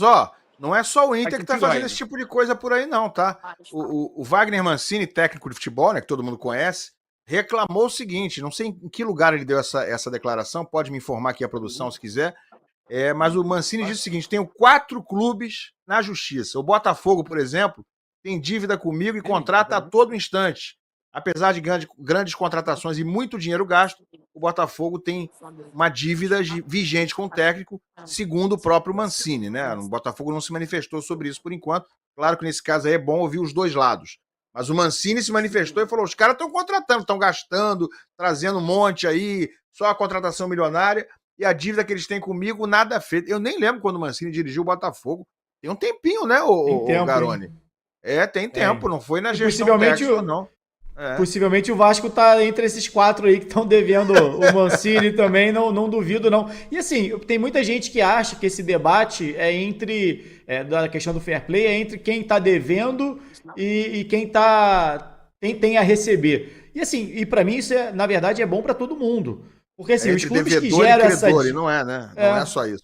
ó, não é só o Inter que tá fazendo dói. esse tipo de coisa por aí, não, tá? O Wagner Mancini, técnico de futebol, né, que todo mundo conhece, reclamou o seguinte, não sei em que lugar ele deu essa declaração, pode me informar aqui a produção se quiser, mas o Mancini disse o seguinte, tenho 4 clubes na justiça. O Botafogo, por exemplo, tem dívida comigo e contrata a todo instante. Apesar de grandes contratações e muito dinheiro gasto, o Botafogo tem uma dívida vigente com o técnico, segundo o próprio Mancini, né? O Botafogo não se manifestou sobre isso por enquanto. Claro que nesse caso aí é bom ouvir os dois lados. Mas o Mancini se manifestou e falou: os caras estão contratando, estão gastando, trazendo um monte aí, só a contratação milionária, e a dívida que eles têm comigo, nada feito. Eu nem lembro quando o Mancini dirigiu o Botafogo. Tem um tempinho, né, o Garoni? Tem tempo, não foi na gestão técnica, não. Possivelmente o Vasco tá entre esses 4 aí que estão devendo o Mancini também, não duvido não. E assim, tem muita gente que acha que esse debate é entre, da questão do fair play, é entre quem tá devendo e quem tem a receber. E assim, e para mim isso na verdade é bom para todo mundo. Porque assim, os clubes que geram essa... Não é, né? Não é só isso.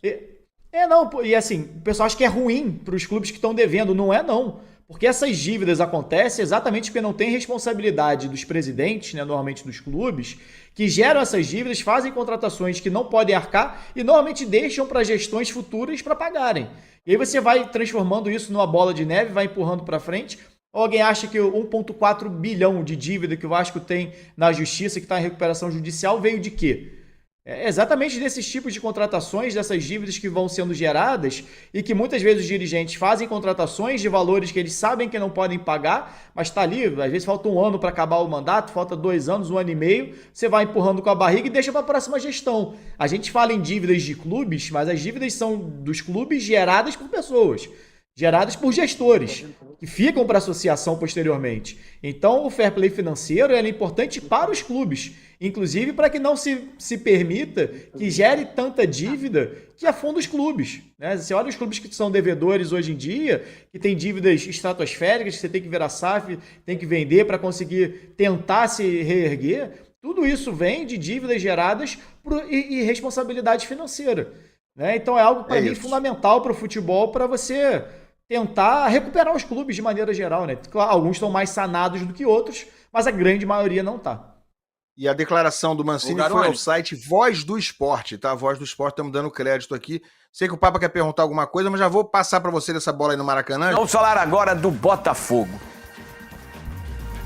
Não, e assim, o pessoal acha que é ruim para os clubes que estão devendo, não é não. Porque essas dívidas acontecem exatamente porque não tem responsabilidade dos presidentes, né, normalmente dos clubes, que geram essas dívidas, fazem contratações que não podem arcar e normalmente deixam para gestões futuras para pagarem. E aí você vai transformando isso numa bola de neve, vai empurrando para frente. Ou alguém acha que o 1,4 bilhão de dívida que o Vasco tem na justiça, que está em recuperação judicial, veio de quê? É exatamente desses tipos de contratações, dessas dívidas que vão sendo geradas e que muitas vezes os dirigentes fazem contratações de valores que eles sabem que não podem pagar, mas está ali, às vezes falta 1 ano para acabar o mandato, falta 2 anos, 1 ano e meio, você vai empurrando com a barriga e deixa para a próxima gestão. A gente fala em dívidas de clubes, mas as dívidas são dos clubes geradas por pessoas, geradas por gestores, que ficam para a associação posteriormente. Então, o fair play financeiro é importante para os clubes, inclusive para que não se permita que gere tanta dívida que afunda os clubes. Né? Você olha os clubes que são devedores hoje em dia, que tem dívidas estratosféricas, que você tem que virar SAF, tem que vender para conseguir tentar se reerguer. Tudo isso vem de dívidas geradas por irresponsabilidade financeira. Né? Então é algo, para mim, fundamental para o futebol, para você tentar recuperar os clubes de maneira geral. Né? Claro, alguns estão mais sanados do que outros, mas a grande maioria não está. E a declaração do Mancini foi ao site Voz do Esporte, tá? Voz do Esporte, estamos dando crédito aqui. Sei que o Papa quer perguntar alguma coisa, mas já vou passar para você dessa bola aí no Maracanã. Vamos falar agora do Botafogo.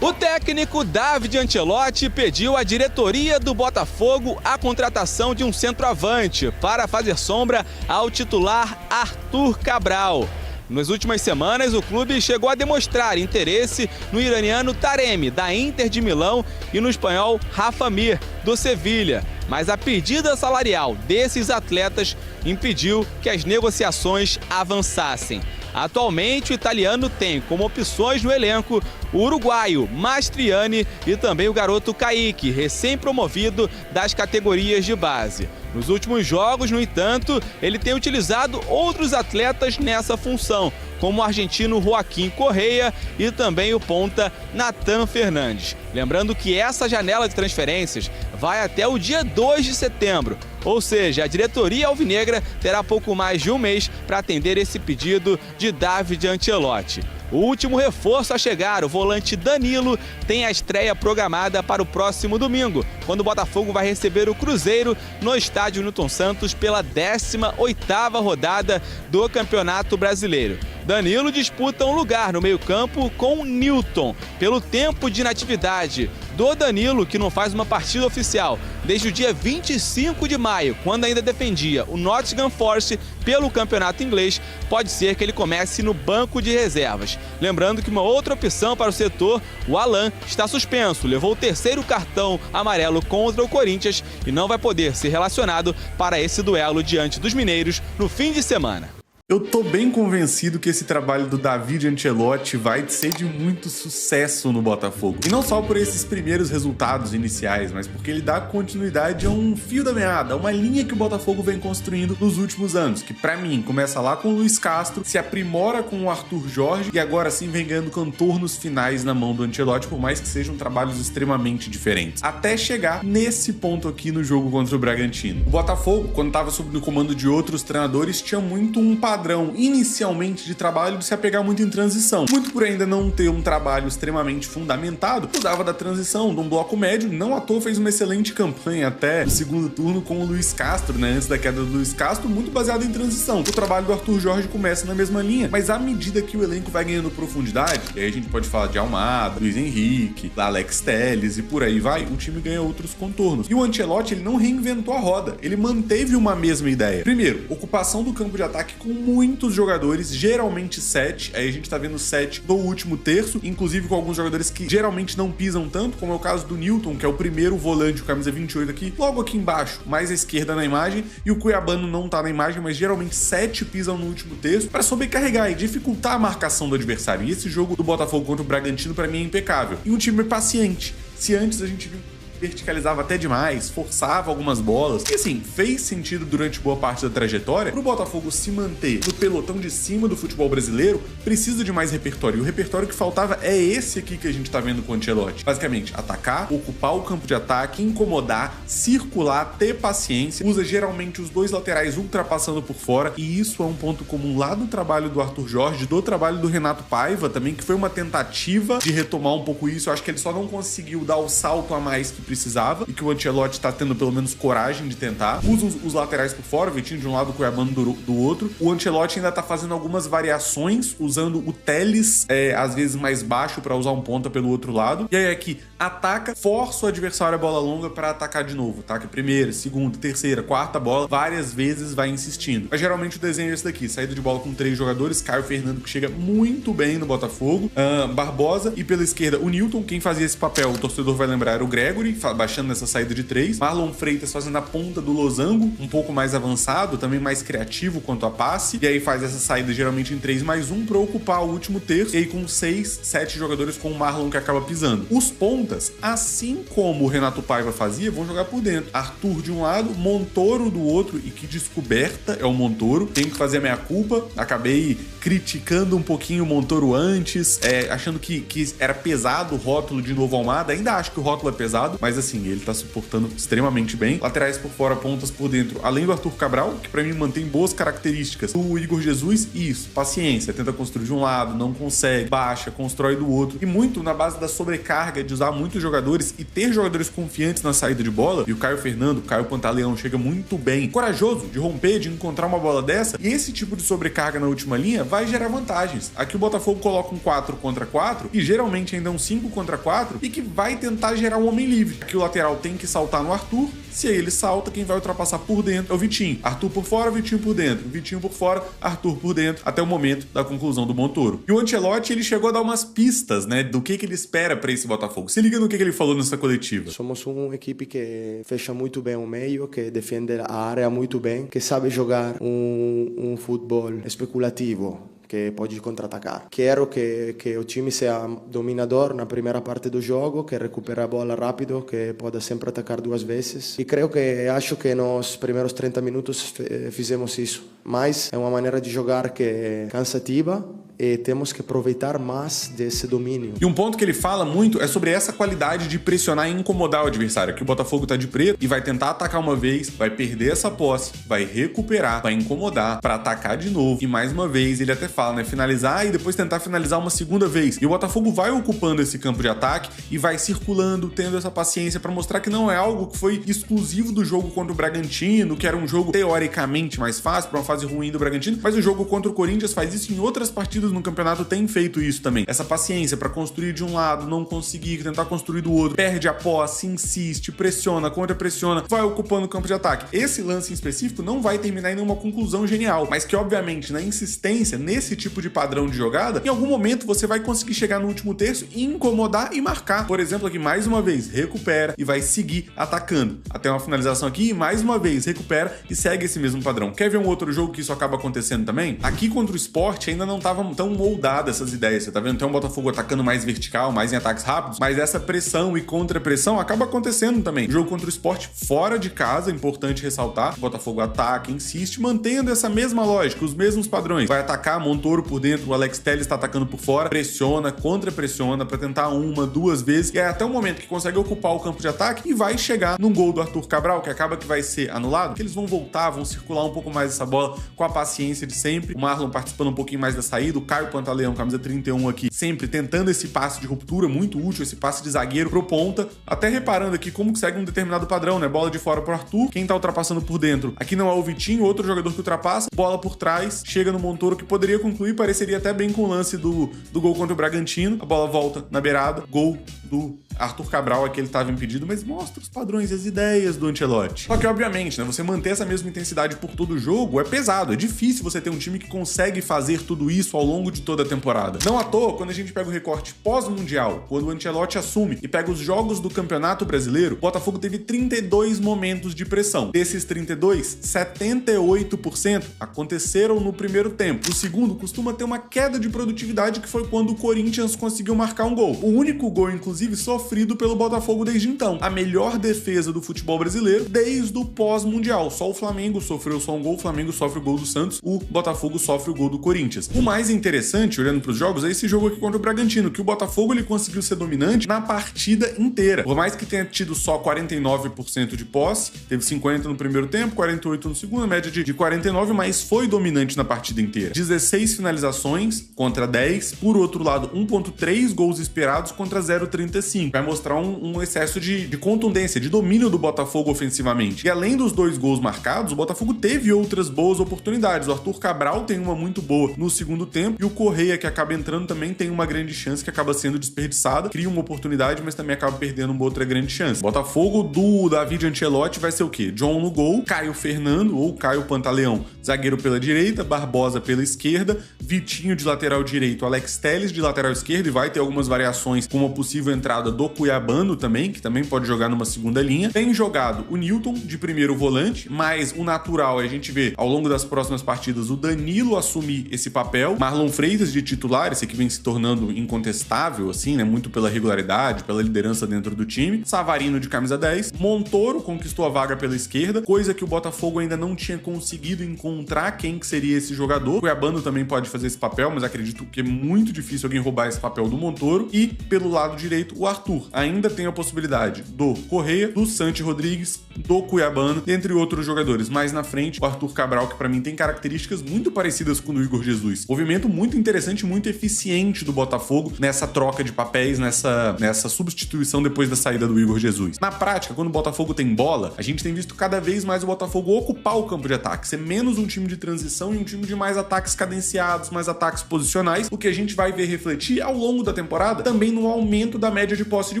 O técnico David Ancelotti pediu à diretoria do Botafogo a contratação de um centroavante para fazer sombra ao titular Arthur Cabral. Nas últimas semanas, o clube chegou a demonstrar interesse no iraniano Taremi, da Inter de Milão, e no espanhol Rafa Mir, do Sevilha. Mas a pedida salarial desses atletas impediu que as negociações avançassem. Atualmente, o italiano tem como opções no elenco o uruguaio Mastriani e também o garoto Kaique, recém-promovido das categorias de base. Nos últimos jogos, no entanto, ele tem utilizado outros atletas nessa função, como o argentino Joaquim Correia e também o ponta Nathan Fernandes. Lembrando que essa janela de transferências vai até o dia 2 de setembro, ou seja, a diretoria alvinegra terá pouco mais de um mês para atender esse pedido de David Ancelotti. O último reforço a chegar, o volante Danilo, tem a estreia programada para o próximo domingo, quando o Botafogo vai receber o Cruzeiro no estádio Newton Santos pela 18ª rodada do Campeonato Brasileiro. Danilo disputa um lugar no meio-campo com Newton, pelo tempo de inatividade do Danilo, que não faz uma partida oficial desde o dia 25 de maio, quando ainda defendia o Nottingham Forest pelo campeonato inglês. Pode ser que ele comece no banco de reservas. Lembrando que uma outra opção para o setor, o Alan, está suspenso, levou o 3º cartão amarelo contra o Corinthians e não vai poder ser relacionado para esse duelo diante dos mineiros no fim de semana. Eu tô bem convencido que esse trabalho do David Ancelotti vai ser de muito sucesso no Botafogo. E não só por esses primeiros resultados iniciais, mas porque ele dá continuidade a um fio da meada, a uma linha que o Botafogo vem construindo nos últimos anos, que pra mim começa lá com o Luiz Castro, se aprimora com o Arthur Jorge e agora sim vem ganhando contornos finais na mão do Ancelotti, por mais que sejam trabalhos extremamente diferentes, até chegar nesse ponto aqui no jogo contra o Bragantino. O Botafogo, quando estava sob o comando de outros treinadores, tinha muito um padrão padrão inicialmente de trabalho de se apegar muito em transição. Muito por ainda não ter um trabalho extremamente fundamentado, mudava da transição, de um bloco médio, não à toa fez uma excelente campanha até o segundo turno com o Luiz Castro, né? Antes da queda do Luiz Castro, muito baseado em transição. O trabalho do Arthur Jorge começa na mesma linha, mas à medida que o elenco vai ganhando profundidade, e aí a gente pode falar de Almada, Luiz Henrique, Alex Telles e por aí vai, o time ganha outros contornos. E o Ancelotti, ele não reinventou a roda, ele manteve uma mesma ideia. Primeiro, ocupação do campo de ataque com muitos jogadores, geralmente 7, aí a gente tá vendo 7 no último terço, inclusive com alguns jogadores que geralmente não pisam tanto, como é o caso do Newton, que é o primeiro volante, o camisa 28 aqui, logo aqui embaixo, mais à esquerda na imagem, e o Cuiabano não tá na imagem, mas geralmente 7 pisam no último terço, para sobrecarregar e dificultar a marcação do adversário. E esse jogo do Botafogo contra o Bragantino, para mim, é impecável. E um time paciente. Se antes a gente viu verticalizava até demais, forçava algumas bolas, e assim, fez sentido durante boa parte da trajetória. Pro Botafogo se manter no pelotão de cima do futebol brasileiro, precisa de mais repertório, e o repertório que faltava é esse aqui que a gente tá vendo com o Ancelotti. Basicamente, atacar, ocupar o campo de ataque, incomodar, circular, ter paciência, usa geralmente os dois laterais ultrapassando por fora, e isso é um ponto comum lá do trabalho do Arthur Jorge, do trabalho do Renato Paiva também, que foi uma tentativa de retomar um pouco isso. Eu acho que ele só não conseguiu dar o salto a mais que precisava e que o Ancelotti tá tendo pelo menos coragem de tentar. Usa os laterais por fora, o Vitinho de um lado, o Cuiabano do outro. O Ancelotti ainda tá fazendo algumas variações, usando o Telles às vezes mais baixo para usar um ponta pelo outro lado. E aí aqui, ataca, força o adversário a bola longa para atacar de novo. Ataca primeira, segunda, terceira, quarta bola, várias vezes vai insistindo. Mas geralmente o desenho é esse daqui, saída de bola com 3 jogadores, Caio Fernando que chega muito bem no Botafogo, Barbosa e pela esquerda o Newton. Quem fazia esse papel, o torcedor vai lembrar, era o Gregory, baixando nessa saída de 3. Marlon Freitas fazendo a ponta do losango, um pouco mais avançado, também mais criativo quanto a passe. E aí faz essa saída geralmente em 3+1 para ocupar o último terço. E aí com 6, 7 jogadores com o Marlon que acaba pisando. Os pontas, assim como o Renato Paiva fazia, vão jogar por dentro. Arthur de um lado, Montoro do outro. E que descoberta é o Montoro. Tenho que fazer a minha culpa. Acabei criticando um pouquinho o Montoro antes, achando que era pesado o rótulo de Novo Almada. Ainda acho que o rótulo é pesado, mas assim, ele tá suportando extremamente bem. Laterais por fora, pontas por dentro, além do Arthur Cabral, que pra mim mantém boas características. O Igor Jesus, isso, paciência, tenta construir de um lado, não consegue, baixa, constrói do outro. E muito na base da sobrecarga, de usar muitos jogadores e ter jogadores confiantes na saída de bola. E o Caio Fernando, Caio Pantaleão, chega muito bem, corajoso de romper, de encontrar uma bola dessa. E esse tipo de sobrecarga na última linha vai gerar vantagens. Aqui o Botafogo coloca um 4 contra 4, e geralmente ainda um 5 contra 4, e que vai tentar gerar um homem livre. Aqui o lateral tem que saltar no Arthur, se ele salta, quem vai ultrapassar por dentro é o Vitinho. Arthur por fora, Vitinho por dentro. Vitinho por fora, Arthur por dentro, até o momento da conclusão do Montoro. E o Ancelotti, ele chegou a dar umas pistas, né, do que ele espera para esse Botafogo. Se liga no que ele falou nessa coletiva. Somos uma equipe que fecha muito bem o meio, que defende a área muito bem, que sabe jogar um futebol especulativo, que pode contra-atacar. Quero que o time seja dominador na primeira parte do jogo, que recupere a bola rápido, que pode sempre atacar 2 vezes. E acho que nos primeiros 30 minutos fizemos isso. Mas é uma maneira de jogar que é cansativa e temos que aproveitar mais desse domínio. E um ponto que ele fala muito é sobre essa qualidade de pressionar e incomodar o adversário, que o Botafogo tá de preto e vai tentar atacar uma vez, vai perder essa posse, vai recuperar, vai incomodar para atacar de novo. E mais uma vez, ele até fala, né, finalizar e depois tentar finalizar uma segunda vez. E o Botafogo vai ocupando esse campo de ataque e vai circulando, tendo essa paciência para mostrar que não é algo que foi exclusivo do jogo contra o Bragantino, que era um jogo teoricamente mais fácil, para uma fase ruim do Bragantino, mas o jogo contra o Corinthians faz isso, em outras partidas no campeonato tem feito isso também. Essa paciência para construir de um lado, não conseguir, tentar construir do outro, perde a posse, insiste, pressiona, contra-pressiona, vai ocupando o campo de ataque. Esse lance em específico não vai terminar em nenhuma conclusão genial, mas que obviamente na insistência, nesse tipo de padrão de jogada, em algum momento você vai conseguir chegar no último terço e incomodar e marcar. Por exemplo, aqui mais uma vez, recupera e vai seguir atacando. Até uma finalização aqui e mais uma vez, recupera e segue esse mesmo padrão. Quer ver um outro jogo que isso acaba acontecendo também? Aqui contra o Sport ainda não estava estão moldadas essas ideias. Você tá vendo? Tem um Botafogo atacando mais vertical, mais em ataques rápidos, mas essa pressão e contra-pressão acaba acontecendo também. O jogo contra o Sport fora de casa, é importante ressaltar, o Botafogo ataca, insiste, mantendo essa mesma lógica, os mesmos padrões. Vai atacar, Montoro por dentro, o Alex Telles está atacando por fora, pressiona, contra-pressiona para tentar uma, duas vezes, e é até o momento que consegue ocupar o campo de ataque e vai chegar num gol do Arthur Cabral, que acaba que vai ser anulado, que eles vão voltar, vão circular um pouco mais essa bola com a paciência de sempre. O Marlon participando um pouquinho mais da saída, o Caio Pantaleão, camisa 31 aqui, sempre tentando esse passe de ruptura, muito útil, esse passe de zagueiro pro ponta, até reparando aqui como que segue um determinado padrão, né? Bola de fora pro Arthur, quem tá ultrapassando por dentro, aqui não é o Vitinho, outro jogador que ultrapassa, bola por trás, chega no Montoro, que poderia concluir, pareceria até bem com o lance do gol contra o Bragantino, a bola volta na beirada, gol do Arthur Cabral, aqui ele estava impedido, mas mostra os padrões e as ideias do Ancelotti. Só que, obviamente, né, você manter essa mesma intensidade por todo o jogo é pesado, é difícil você ter um time que consegue fazer tudo isso ao longo de toda a temporada. Não à toa, quando a gente pega o recorte pós-mundial, quando o Ancelotti assume e pega os jogos do Campeonato Brasileiro, o Botafogo teve 32 momentos de pressão. Desses 32, 78% aconteceram no primeiro tempo. No segundo, costuma ter uma queda de produtividade, que foi quando o Corinthians conseguiu marcar um gol. O único gol, inclusive, sofrido pelo Botafogo desde então. A melhor defesa do futebol brasileiro desde o pós-mundial. Só o Flamengo sofreu só um gol, o Flamengo sofre o gol do Santos, o Botafogo sofre o gol do Corinthians. O mais interessante, olhando para os jogos, é esse jogo aqui contra o Bragantino, que o Botafogo ele conseguiu ser dominante na partida inteira. Por mais que tenha tido só 49% de posse, teve 50% no primeiro tempo, 48% no segundo, média de 49%, mas foi dominante na partida inteira. 16 finalizações contra 10, por outro lado, 1.3 gols esperados contra 0.35. Vai mostrar um excesso de contundência, de domínio do Botafogo ofensivamente. E além dos 2 gols marcados, o Botafogo teve outras boas oportunidades. O Arthur Cabral tem uma muito boa no segundo tempo e o Correia, que acaba entrando, também tem uma grande chance que acaba sendo desperdiçada. Cria uma oportunidade, mas também acaba perdendo uma outra grande chance. O Botafogo do David Ancelotti vai ser o quê? John no gol, Caio Fernando ou Caio Pantaleão, zagueiro pela direita, Barbosa pela esquerda, Vitinho de lateral direito, Alex Telles de lateral esquerdo, e vai ter algumas variações com uma possível entrada do Cuiabano também, que também pode jogar numa segunda linha. Tem jogado o Newton de primeiro volante, mas o natural é a gente ver ao longo das próximas partidas o Danilo assumir esse papel, Marlon Freitas de titular, esse que vem se tornando incontestável, assim, né, muito pela regularidade, pela liderança dentro do time, Savarino de camisa 10, Montoro conquistou a vaga pela esquerda, coisa que o Botafogo ainda não tinha conseguido encontrar quem que seria esse jogador. O Cuiabano também pode fazer esse papel, mas acredito que é muito difícil alguém roubar esse papel do Montoro. E pelo lado direito, o Arthur ainda tem a possibilidade do Correia, do Santi Rodrigues, do Cuiabano, entre outros jogadores. Mais na frente, o Arthur Cabral, que para mim tem características muito parecidas com o do Igor Jesus. Movimento muito interessante, muito eficiente do Botafogo nessa troca de papéis, nessa substituição depois da saída do Igor Jesus. Na prática, quando o Botafogo tem bola, a gente tem visto cada vez mais o Botafogo ocupar o campo de ataque, ser menos um time de transição e um time de mais ataques cadenciados, mais ataques posicionais, o que a gente vai ver refletir ao longo da temporada também no aumento da média de posse de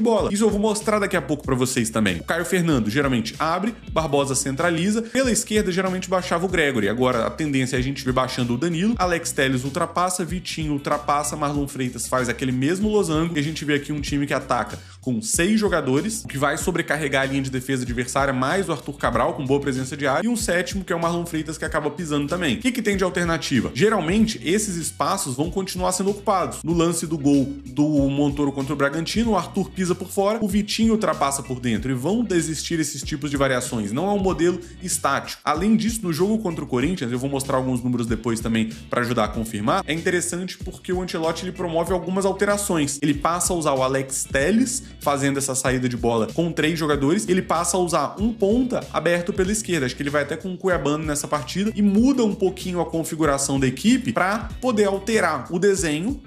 bola. Isso eu vou mostrar daqui a pouco pra vocês também. O Caio Fernando geralmente abre, Barbosa centraliza, pela esquerda geralmente baixava o Gregory, agora a tendência é a gente ver baixando o Danilo, Alex Telles ultrapassa, Vitinho ultrapassa, Marlon Freitas faz aquele mesmo losango, e a gente vê aqui um time que ataca com 6 jogadores, o que vai sobrecarregar a linha de defesa adversária, mais o Arthur Cabral com boa presença de área, e um sétimo que é o Marlon Freitas, que acaba pisando também. O que tem de alternativa? Geralmente esses espaços vão continuar sendo ocupados. No lance do gol do Montoro contra o Bragantino, o Arthur pisa por fora, o Vitinho ultrapassa por dentro, e vão desistir esses tipos de variações. Não é um modelo estático. Além disso, no jogo contra o Corinthians, eu vou mostrar alguns números depois também para ajudar a confirmar, é interessante porque o Ancelotti ele promove algumas alterações. Ele passa a usar o Alex Telles fazendo essa saída de bola com 3 jogadores, ele passa a usar um ponta aberto pela esquerda. Acho que ele vai até com o Cuiabano nessa partida e muda um pouquinho a configuração da equipe para poder alterar o desenho,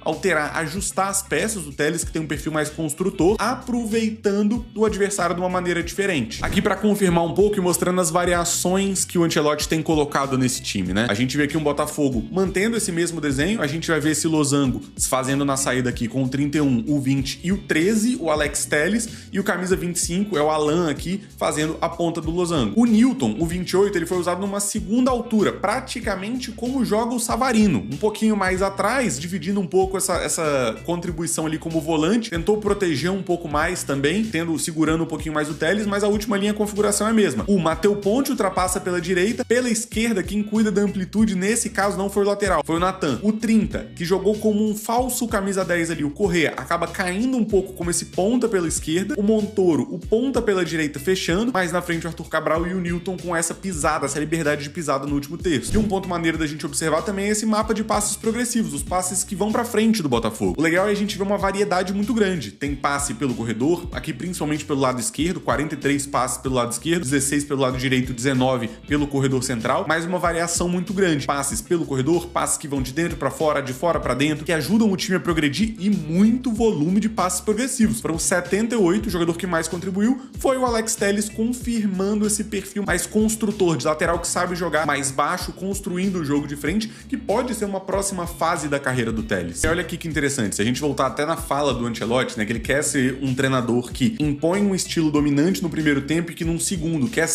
ajustar as peças do Telles, que tem um perfil mais construtor, aproveitando do adversário de uma maneira diferente. Aqui para confirmar um pouco e mostrando as variações que o Ancelotti tem colocado nesse time, né? A gente vê aqui um Botafogo mantendo esse mesmo desenho, a gente vai ver esse losango fazendo na saída aqui com o 31, o 20 e o 13, o Alex Alex Telles, e o camisa 25 é o Alan aqui, fazendo a ponta do losango. O Newton, o 28, ele foi usado numa segunda altura, praticamente como joga o Savarino, um pouquinho mais atrás, dividindo um pouco essa contribuição ali como volante, tentou proteger um pouco mais também, segurando um pouquinho mais o Telles, mas a última linha, a configuração é a mesma. O Matheus Ponte ultrapassa pela direita, pela esquerda, quem cuida da amplitude nesse caso não foi o lateral, foi o Natan. O 30, que jogou como um falso camisa 10 ali, o Correa, acaba caindo um pouco como esse ponta pela esquerda, o Montoro, o ponta pela direita fechando, mas na frente o Arthur Cabral e o Newton com essa pisada, essa liberdade de pisada no último terço. E um ponto maneiro da gente observar também é esse mapa de passes progressivos, os passes que vão pra frente do Botafogo. O legal é a gente ver uma variedade muito grande. Tem passe pelo corredor, aqui principalmente pelo lado esquerdo, 43 passes pelo lado esquerdo, 16 pelo lado direito, 19 pelo corredor central, mais uma variação muito grande. Passes pelo corredor, passes que vão de dentro pra fora, de fora pra dentro, que ajudam o time a progredir e muito volume de passes progressivos. Foram 78, o jogador que mais contribuiu foi o Alex Telles, confirmando esse perfil mais construtor, de lateral que sabe jogar mais baixo, construindo o jogo de frente, que pode ser uma próxima fase da carreira do Telles. E olha aqui que interessante, se a gente voltar até na fala do Ancelotti, né, que ele quer ser um treinador que impõe um estilo dominante no primeiro tempo e que num segundo quer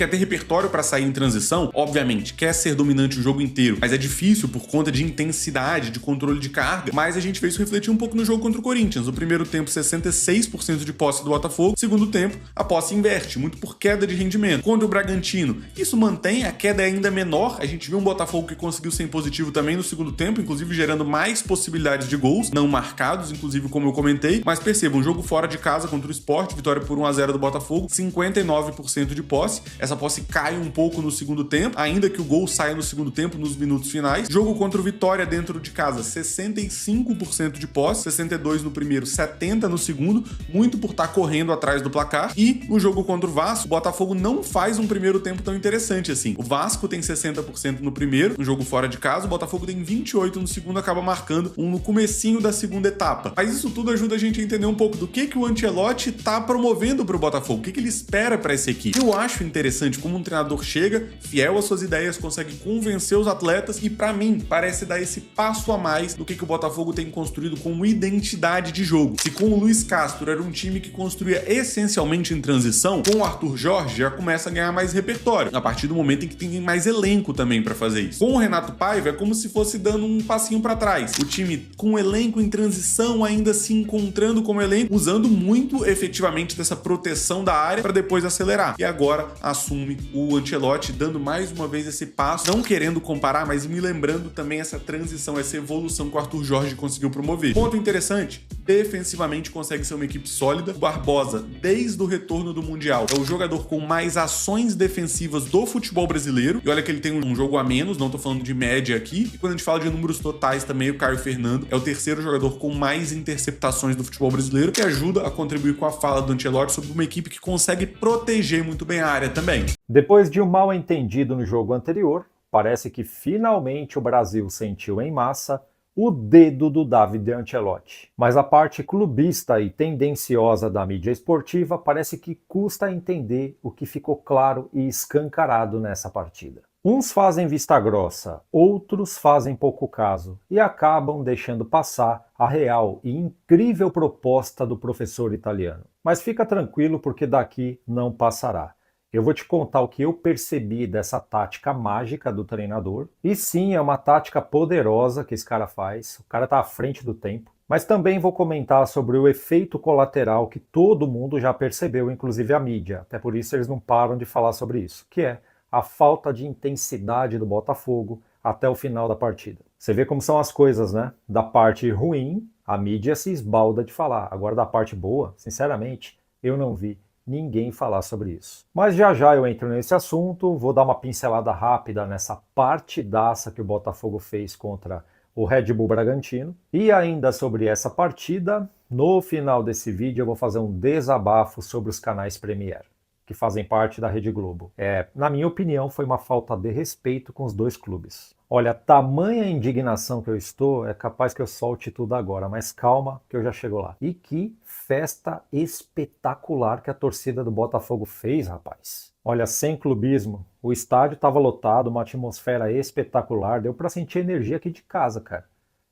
ter repertório para sair em transição, obviamente, quer ser dominante o jogo inteiro, mas é difícil por conta de intensidade, de controle de carga, mas a gente fez isso refletir um pouco no jogo contra o Corinthians. No primeiro tempo, 66% de posse do Botafogo, segundo tempo, a posse inverte, muito por queda de rendimento. Contra o Bragantino, isso mantém, a queda é ainda menor, a gente viu um Botafogo que conseguiu ser positivo também no segundo tempo, inclusive gerando mais possibilidades de gols, não marcados, inclusive como eu comentei, mas percebam, um jogo fora de casa contra o Sport, vitória por 1-0 do Botafogo, 59% de posse, essa posse cai um pouco no segundo tempo, ainda que o gol saia no segundo tempo, nos minutos finais. Jogo contra o Vitória dentro de casa, 65% de posse, 62% no primeiro, 70% no segundo, muito por estar correndo atrás do placar. E o jogo contra o Vasco, o Botafogo não faz um primeiro tempo tão interessante assim. O Vasco tem 60% no primeiro, no jogo fora de casa, o Botafogo tem 28% no segundo, acaba marcando um no comecinho da segunda etapa. Mas isso tudo ajuda a gente a entender um pouco do que o Ancelotti tá promovendo pro Botafogo, o que ele espera para essa equipe. Eu acho interessante como um treinador chega, fiel às suas ideias, consegue convencer os atletas e para mim parece dar esse passo a mais do que o Botafogo tem construído com identidade de jogo. Se com o Luiz Castro era um time que construía essencialmente em transição, com o Arthur Jorge já começa a ganhar mais repertório, a partir do momento em que tem mais elenco também para fazer isso. Com o Renato Paiva é como se fosse dando um passinho para trás. O time com o elenco em transição, ainda se encontrando como elenco, usando muito efetivamente dessa proteção da área para depois acelerar. E agora assume o Ancelotti, dando mais uma vez esse passo, não querendo comparar, mas me lembrando também essa transição, essa evolução que o Arthur Jorge conseguiu promover. Ponto interessante, defensivamente consegue ser uma equipe sólida. O Barbosa, desde o retorno do Mundial, é o jogador com mais ações defensivas do futebol brasileiro. E olha que ele tem um jogo a menos, não tô falando de média aqui. E quando a gente fala de números totais também, o Caio Fernando é o terceiro jogador com mais interceptações do futebol brasileiro, que ajuda a contribuir com a fala do Ancelotti sobre uma equipe que consegue proteger muito bem a área também. Depois de um mal entendido no jogo anterior, parece que finalmente o Brasil sentiu em massa o dedo do David Ancelotti. Mas a parte clubista e tendenciosa da mídia esportiva parece que custa entender o que ficou claro e escancarado nessa partida. Uns fazem vista grossa, outros fazem pouco caso e acabam deixando passar a real e incrível proposta do professor italiano. Mas fica tranquilo porque daqui não passará. Eu vou te contar o que eu percebi dessa tática mágica do treinador. E sim, é uma tática poderosa que esse cara faz. O cara tá à frente do tempo. Mas também vou comentar sobre o efeito colateral que todo mundo já percebeu, inclusive a mídia. Até por isso eles não param de falar sobre isso, que é a falta de intensidade do Botafogo até o final da partida. Você vê como são as coisas, né? Da parte ruim, a mídia se esbalda de falar. Agora da parte boa, sinceramente, eu não vi ninguém falar sobre isso. Mas já já eu entro nesse assunto, vou dar uma pincelada rápida nessa partidaça que o Botafogo fez contra o Red Bull Bragantino. E ainda sobre essa partida, no final desse vídeo eu vou fazer um desabafo sobre os canais Premier, que fazem parte da Rede Globo. Na minha opinião, foi uma falta de respeito com os dois clubes. Olha, tamanha indignação que eu estou, é capaz que eu solte tudo agora, mas calma que eu já chego lá. E que festa espetacular que a torcida do Botafogo fez, rapaz. Olha, sem clubismo, o estádio estava lotado, uma atmosfera espetacular, deu para sentir energia aqui de casa, cara.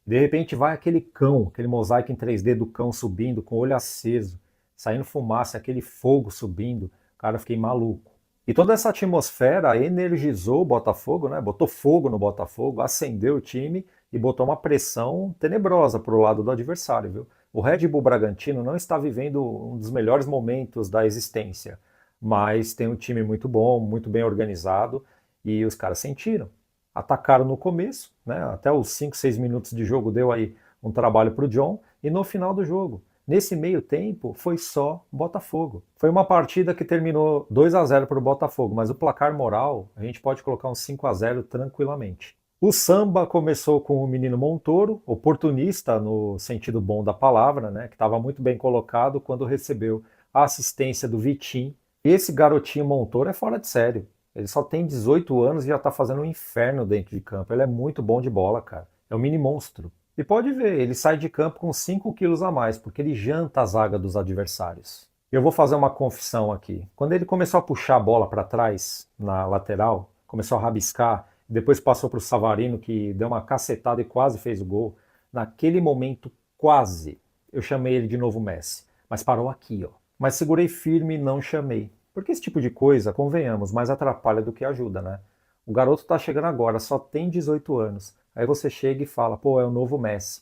De repente vai aquele cão, aquele mosaico em 3D do cão subindo com o olho aceso. saindo fumaça, aquele fogo subindo, cara, eu fiquei maluco. E toda essa atmosfera energizou o Botafogo, né? Botou fogo no Botafogo, acendeu o time e botou uma pressão tenebrosa para o lado do adversário, viu? O Red Bull Bragantino não está vivendo um dos melhores momentos da existência, mas tem um time muito bom, muito bem organizado e os caras sentiram. Atacaram no começo, né? Até os 5, 6 minutos de jogo deu aí um trabalho para o John e no final do jogo. Nesse meio tempo, foi só Botafogo. Foi uma partida que terminou 2-0 para o Botafogo, mas o placar moral, a gente pode colocar um 5-0 tranquilamente. O samba começou com o menino Montoro, oportunista no sentido bom da palavra, né, que estava muito bem colocado quando recebeu a assistência do Vitinho. Esse garotinho Montoro é fora de sério. Ele só tem 18 anos e já está fazendo um inferno dentro de campo. Ele é muito bom de bola, cara. É um mini monstro. E pode ver, ele sai de campo com 5 quilos a mais, porque ele janta a zaga dos adversários. Eu vou fazer uma confissão aqui. Quando ele começou a puxar a bola para trás, na lateral, começou a rabiscar, depois passou para o Savarino, que deu uma cacetada e quase fez o gol, naquele momento, quase, eu chamei ele de novo Messi. Mas parou aqui, ó. Mas segurei firme e não chamei. Porque esse tipo de coisa, convenhamos, mais atrapalha do que ajuda, né? O garoto tá chegando agora, só tem 18 anos. Aí você chega e fala, pô, é o novo Messi.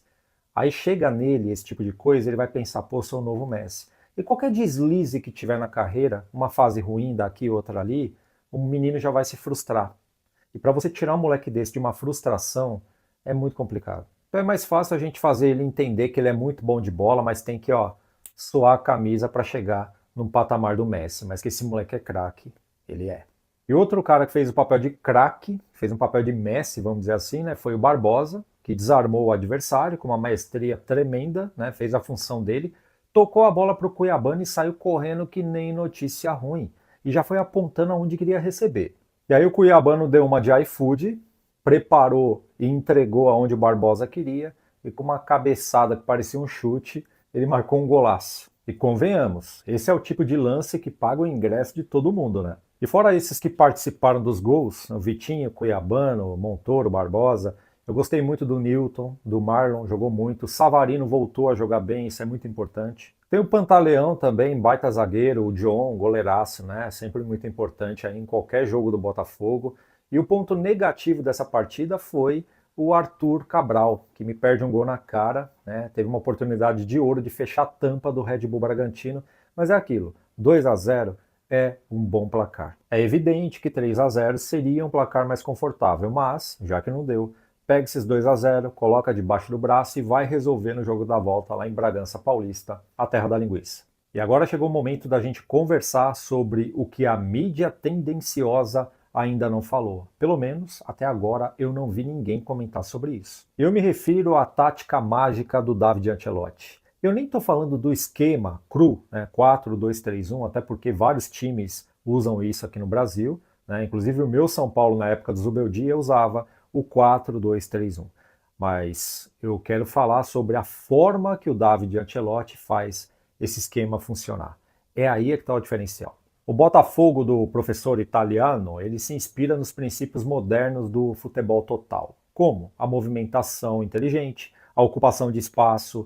Aí chega nele esse tipo de coisa, ele vai pensar, pô, sou o novo Messi. E qualquer deslize que tiver na carreira, uma fase ruim daqui, outra ali, o menino já vai se frustrar. E para você tirar um moleque desse de uma frustração, é muito complicado. Então é mais fácil a gente fazer ele entender que ele é muito bom de bola, mas tem que, ó, suar a camisa para chegar no patamar do Messi. Mas que esse moleque é craque, ele é. E outro cara que fez o papel de craque, fez um papel de Messi, vamos dizer assim, né, foi o Barbosa, que desarmou o adversário com uma maestria tremenda, né, fez a função dele, tocou a bola para o Cuiabano e saiu correndo que nem notícia ruim. E já foi apontando aonde queria receber. E aí o Cuiabano deu uma de iFood, preparou e entregou aonde o Barbosa queria, e com uma cabeçada que parecia um chute, ele marcou um golaço. E convenhamos, esse é o tipo de lance que paga o ingresso de todo mundo, né? E fora esses que participaram dos gols, o Vitinho, Cuiabano, Montoro, Barbosa, eu gostei muito do Newton, do Marlon, jogou muito, o Savarino voltou a jogar bem, isso é muito importante. Tem o Pantaleão também, baita zagueiro, o John, goleiraço, né? Sempre muito importante aí em qualquer jogo do Botafogo. E o ponto negativo dessa partida foi o Arthur Cabral, que me perde um gol na cara, né? Teve uma oportunidade de ouro de fechar a tampa do Red Bull Bragantino, mas é aquilo, 2-0 é um bom placar. É evidente que 3-0 seria um placar mais confortável, mas, já que não deu, pega esses 2-0, coloca debaixo do braço e vai resolver no jogo da volta lá em Bragança Paulista, a terra da linguiça. E agora chegou o momento da gente conversar sobre o que a mídia tendenciosa ainda não falou. Pelo menos, até agora, eu não vi ninguém comentar sobre isso. Eu me refiro à tática mágica do David Ancelotti. Eu nem estou falando do esquema cru, né, 4-2-3-1, até porque vários times usam isso aqui no Brasil, né, inclusive o meu São Paulo, na época do Zubeldia, usava o 4-2-3-1. Mas eu quero falar sobre a forma que o David Ancelotti faz esse esquema funcionar. É aí que está o diferencial. O Botafogo do professor italiano, ele se inspira nos princípios modernos do futebol total, como a movimentação inteligente, a ocupação de espaço,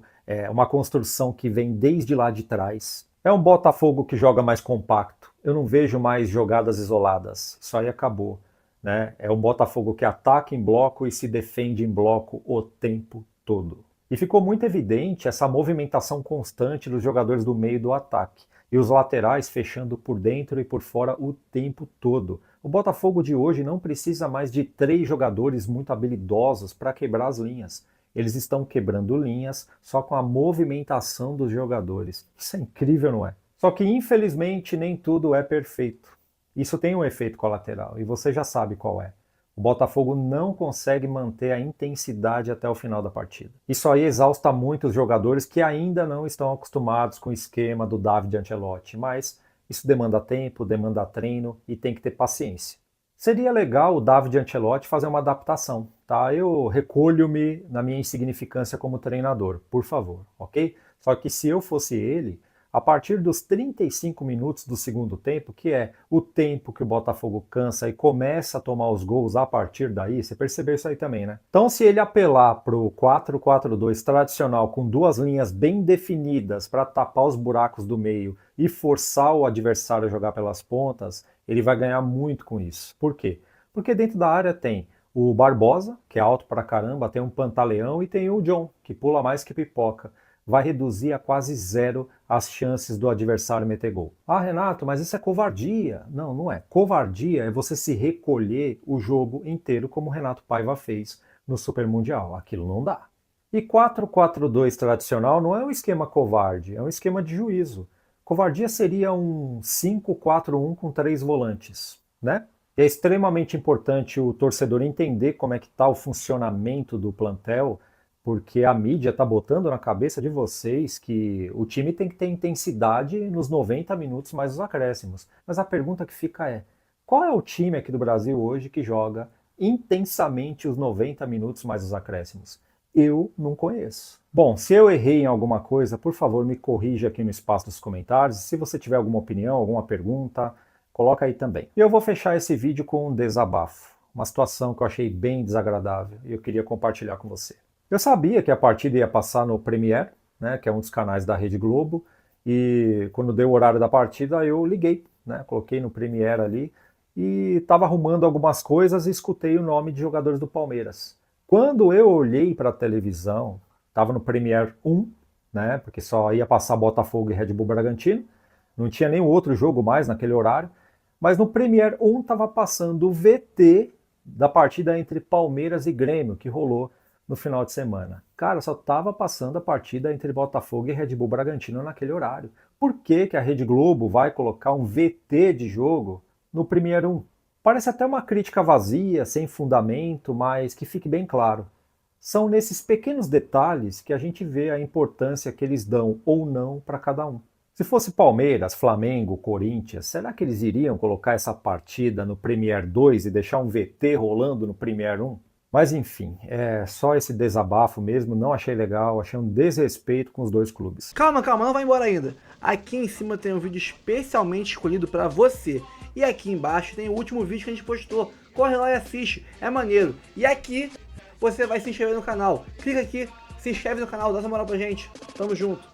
uma construção que vem desde lá de trás. É um Botafogo que joga mais compacto. Eu não vejo mais jogadas isoladas. Isso aí acabou, né? É um Botafogo que ataca em bloco e se defende em bloco o tempo todo. E ficou muito evidente essa movimentação constante dos jogadores do meio do ataque. E os laterais fechando por dentro e por fora o tempo todo. O Botafogo de hoje não precisa mais de 3 jogadores muito habilidosos para quebrar as linhas. Eles estão quebrando linhas só com a movimentação dos jogadores. Isso é incrível, não é? Só que, infelizmente, nem tudo é perfeito. Isso tem um efeito colateral, e você já sabe qual é. O Botafogo não consegue manter a intensidade até o final da partida. Isso aí exausta muito os jogadores que ainda não estão acostumados com o esquema do David Ancelotti, mas isso demanda tempo, demanda treino e tem que ter paciência. Seria legal o David Ancelotti fazer uma adaptação, tá? Eu recolho-me na minha insignificância como treinador, por favor, ok? Só que se eu fosse ele, A partir dos 35 minutos do segundo tempo, que é o tempo que o Botafogo cansa e começa a tomar os gols a partir daí, você percebeu isso aí também, né? Então, se ele apelar para o 4-4-2 tradicional com duas linhas bem definidas para tapar os buracos do meio e forçar o adversário a jogar pelas pontas, ele vai ganhar muito com isso. Por quê? Porque dentro da área tem o Barbosa, que é alto pra caramba, tem um Pantaleão e tem o John, que pula mais que pipoca. Vai reduzir a quase zero as chances do adversário meter gol. Ah, Renato, mas isso é covardia. Não, não é. Covardia é você se recolher o jogo inteiro, como o Renato Paiva fez no Super Mundial. Aquilo não dá. E 4-4-2 tradicional não é um esquema covarde, é um esquema de juízo. Covardia seria um 5-4-1 com 3 volantes, né? E é extremamente importante o torcedor entender como é que está o funcionamento do plantel, porque a mídia está botando na cabeça de vocês que o time tem que ter intensidade nos 90 minutos mais os acréscimos. Mas a pergunta que fica é, qual é o time aqui do Brasil hoje que joga intensamente os 90 minutos mais os acréscimos? Eu não conheço. Bom, se eu errei em alguma coisa, por favor me corrija aqui no espaço dos comentários. Se você tiver alguma opinião, alguma pergunta, coloca aí também. E eu vou fechar esse vídeo com um desabafo. Uma situação que eu achei bem desagradável e eu queria compartilhar com você. Eu sabia que a partida ia passar no Premiere, né, que é um dos canais da Rede Globo, e quando deu o horário da partida eu liguei, né, coloquei no Premiere ali e estava arrumando algumas coisas e escutei o nome de jogadores do Palmeiras. Quando eu olhei para a televisão, estava no Premiere 1, né, porque só ia passar Botafogo e Red Bull Bragantino, não tinha nenhum outro jogo mais naquele horário, mas no Premiere 1 estava passando o VT da partida entre Palmeiras e Grêmio, que rolou no final de semana. Cara, só estava passando a partida entre Botafogo e Red Bull Bragantino naquele horário. Por que que a Rede Globo vai colocar um VT de jogo no Premiere 1? Parece até uma crítica vazia, sem fundamento, mas que fique bem claro. São nesses pequenos detalhes que a gente vê a importância que eles dão ou não para cada um. Se fosse Palmeiras, Flamengo, Corinthians, será que eles iriam colocar essa partida no Premiere 2 e deixar um VT rolando no Premiere 1? Mas enfim, é só esse desabafo mesmo, não achei legal, achei um desrespeito com os dois clubes. Calma, não vai embora ainda. Aqui em cima tem um vídeo especialmente escolhido pra você. E aqui embaixo tem o último vídeo que a gente postou. Corre lá e assiste, é maneiro. E aqui você vai se inscrever no canal. Clica aqui, se inscreve no canal, dá essa moral pra gente. Tamo junto.